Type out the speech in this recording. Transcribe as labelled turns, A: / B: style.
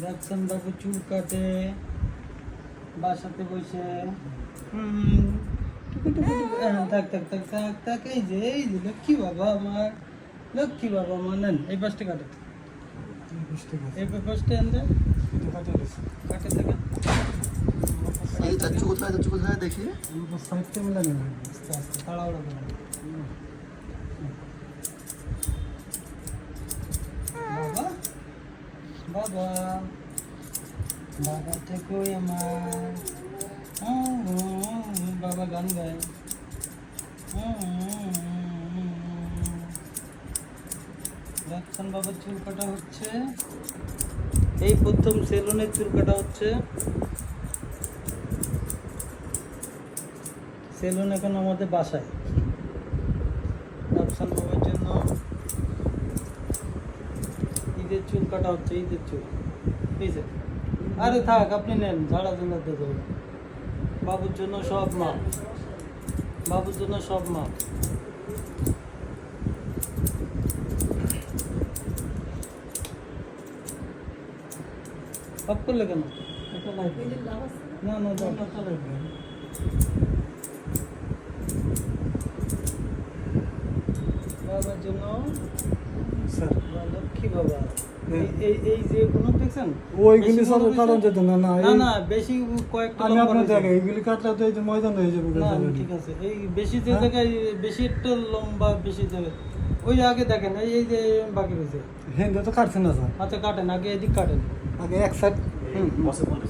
A: দেখছেন বাবু চুল কাটে বাসাতে বসে থাক থাক থাক থাক থাক এই যে লক্ষ্মী বাবা আমার নেন এই পাশটা কাটে এই পাশটা আনতে কাটে থেকে
B: এই চাচ্চু কোথায় দেখি
A: সাইডটা মিলে নেন আস্তে আস্তে তাড়াহুড়া করে বাবা বাবা বাবা থেকেও আমার বাবা গান গায় দেখছেন বাবার চুল কাটা হচ্ছে এই প্রথম সেলুনের চুল কাটা হচ্ছে সেলুন এখন আমাদের বাসায় রাফসান বাবার জন্য ঈদের চুল কাটা হচ্ছে ঈদের চুল বুঝছে আরে থাক আপনি নেন ঝাড়া ঝুলাতে দেবো বাবুর জন্য সব মা বাবুর জন্য সব মা অফ করলে কেন এটা লাগবে না না দরকার লাগবে বাবার জন্য
C: স্যার
A: লক্ষ্মী বাবা এই যে কোনো দেখছেন
C: ওইগুলি সব কারণ যেত না না
A: না না বেশি কয়েকটা
C: আমি
A: লম্বা
C: আপনার
A: রয়েছে।
C: জায়গায় এইগুলি কাটলে তো এই যে ময়দান হয়ে যাবে
A: না ঠিক আছে এই বেশি যে
C: হ্যাঁ?
A: জায়গায় বেশি একটা লম্বা বেশি জায়গায় ওই আগে দেখেন এই যে বাকি রয়েছে
C: হ্যাঁ তো কাটছে না স্যার
A: আচ্ছা কাটেন আগে এদিক কাটেন
C: আগে এক সাইড
A: হুম
B: পসিবল